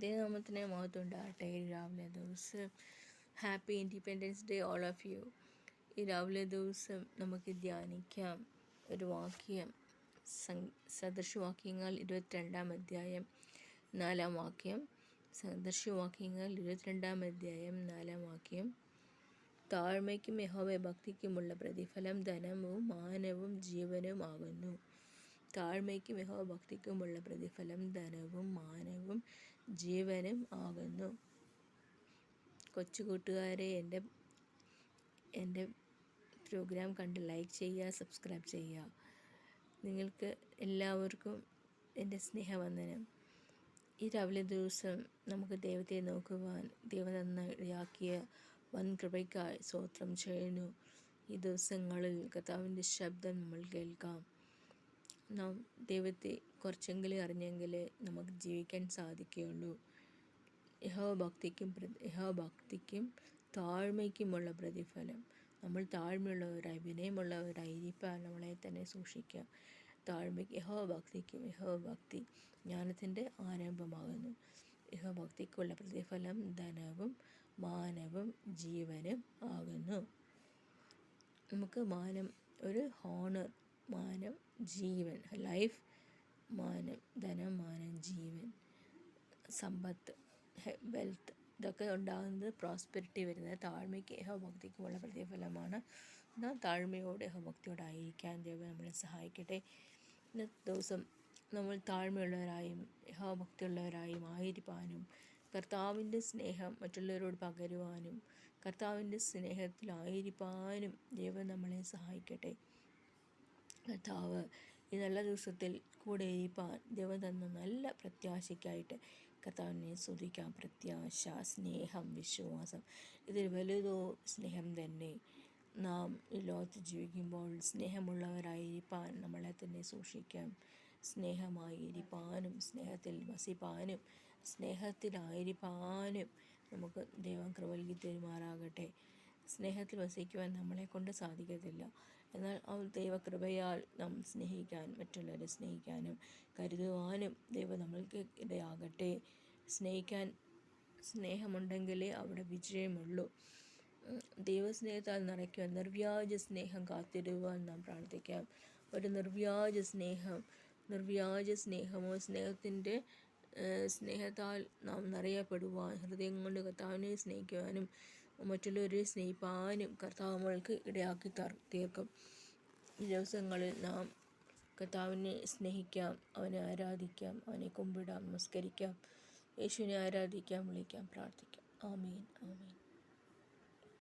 ദൈവനാമത്തിന് മഹത്വം ഉണ്ടാകട്ടെ. രാവിലെ ദിവസം happy independence day all of you. ഈ രാവിലെ ദിവസം നമുക്ക് ധ്യാനിക്കാം ഒരു വാക്യം. സദൃശവാക്യങ്ങൾ 22 അധ്യായം 4 വാക്യം. സദൃശവാക്യങ്ങൾ 22 അധ്യായം 4 വാക്യം. താഴ്മയ്ക്കും യഹോവഭക്തിക്കുമുള്ള പ്രതിഫലം ധനവും മാനവും ജീവനും ആകുന്നു. താഴ്മയ്ക്കും യഹോവഭക്തിക്കുമുള്ള പ്രതിഫലം ധനവും മാനവും ജീവനും ആകുന്നു. കൊച്ചു കൂട്ടുകാരെ, എൻ്റെ പ്രോഗ്രാം കണ്ട് ലൈക്ക് ചെയ്യുക, സബ്സ്ക്രൈബ് ചെയ്യുക. നിങ്ങൾക്ക് എല്ലാവർക്കും എൻ്റെ സ്നേഹവന്ദനം. ഈ രാവിലെ ദിവസം നമുക്ക് ദൈവത്തെ നോക്കുവാൻ ദൈവം തന്നയാക്കിയ വൻ കൃപയ്ക്കായി സ്തോത്രം ചെയ്യുന്നു. ഈ ദിവസങ്ങളിൽ കർത്താവിൻ്റെ ശബ്ദം നമ്മൾ കേൾക്കാം. നാം ദൈവത്തെ കുറച്ചെങ്കിലും അറിഞ്ഞെങ്കിലേ നമുക്ക് ജീവിക്കാൻ സാധിക്കുകയുള്ളൂ. യഹോഭക്തിക്കും താഴ്മയ്ക്കുമുള്ള പ്രതിഫലം. നമ്മൾ താഴ്മയുള്ളവരായി വിനയമുള്ളവരായിരിക്കാൻ നമ്മളെ തന്നെ സൂക്ഷിക്കുക. യഹോഭക്തി ജ്ഞാനത്തിൻ്റെ ആരംഭമാകുന്നു. യഹോഭക്തിക്കുള്ള പ്രതിഫലം ധനവും മാനവും ജീവനും ആകുന്നു. നമുക്ക് മാനം, ഒരു ഹോണർ, മാനം, ജീവൻ, ലൈഫ്, മാനം, ധനം, മാനം, ജീവൻ, സമ്പത്ത്, വെൽത്ത്, ഇതൊക്കെ ഉണ്ടാകുന്നത്, പ്രോസ്പെരിറ്റി വരുന്നത് താഴ്മയ്ക്ക് യഹോഭക്തിക്കുമുള്ള പ്രതിഫലമാണ്. നാം താഴ്മയോടെ യഹോഭക്തിയോടായിരിക്കാൻ ദൈവം നമ്മളെ സഹായിക്കട്ടെ. ഇന്നത്തെ ദിവസം നമ്മൾ താഴ്മയുള്ളവരായും യഹോഭക്തിയുള്ളവരായും ആയിരിക്കാനും കർത്താവിൻ്റെ സ്നേഹം മറ്റുള്ളവരോട് പകരുവാനും കർത്താവിൻ്റെ സ്നേഹത്തിലായിരിക്കാനും ദൈവം നമ്മളെ സഹായിക്കട്ടെ. കർത്താവ് ഈ നല്ല ദിവസത്തിൽ കൂടെ ഇരിപ്പാൻ ദൈവം തന്ന നല്ല പ്രത്യാശയ്ക്കായിട്ട് കർത്താവിനെ സ്തുതിക്കാം. പ്രത്യാശ, സ്നേഹം, വിശ്വാസം, ഇതിൽ വലുതോ സ്നേഹം തന്നെ. നാം ഈ ലോകത്ത് ജീവിക്കുമ്പോൾ സ്നേഹമുള്ളവരായിരിക്കാൻ നമ്മളെ തന്നെ സൂക്ഷിക്കാം. സ്നേഹമായിരിക്കാനും സ്നേഹത്തിൽ വസിപ്പാനും സ്നേഹത്തിലായിരിക്കാനും നമുക്ക് ദൈവം കൃപ നൽകി തരുമാറാകട്ടെ. സ്നേഹത്തിൽ വസിക്കുവാൻ നമ്മളെ കൊണ്ട് സാധിക്കത്തില്ല. എന്നാൽ ദൈവകൃപയാൽ നാം സ്നേഹിക്കാൻ, മറ്റുള്ളവരെ സ്നേഹിക്കാനും കരുതുവാനും ദൈവം നമ്മൾക്ക് ഇടയാകട്ടെ. സ്നേഹമുണ്ടെങ്കിലേ അവിടെ വിജയമുള്ളൂ. ദൈവസ്നേഹത്താൽ നിറയ്ക്കുവാൻ നിർവ്യാജ സ്നേഹം കാത്തിടുവാൻ നാം പ്രാർത്ഥിക്കാം. ഒരു നിർവ്യാജ സ്നേഹമോ സ്നേഹത്താൽ നാം നിറയപ്പെടുവാൻ, ഹൃദയം കൊണ്ട് കർത്താവിനെ സ്നേഹിക്കുവാനും മറ്റുള്ളവരെ സ്നേഹിപ്പാനും കർത്താവ് നമ്മൾക്ക് ഇടയാക്കി തീർക്കും. ഈ ദിവസങ്ങളിൽ നാം കർത്താവിനെ സ്നേഹിക്കാം, അവനെ ആരാധിക്കാം, അവനെ കുമ്പിടാം, നമസ്കരിക്കാം, യേശുവിനെ ആരാധിക്കാം, വിളിക്കാം, പ്രാർത്ഥിക്കാം. ആമേൻ, ആമേൻ.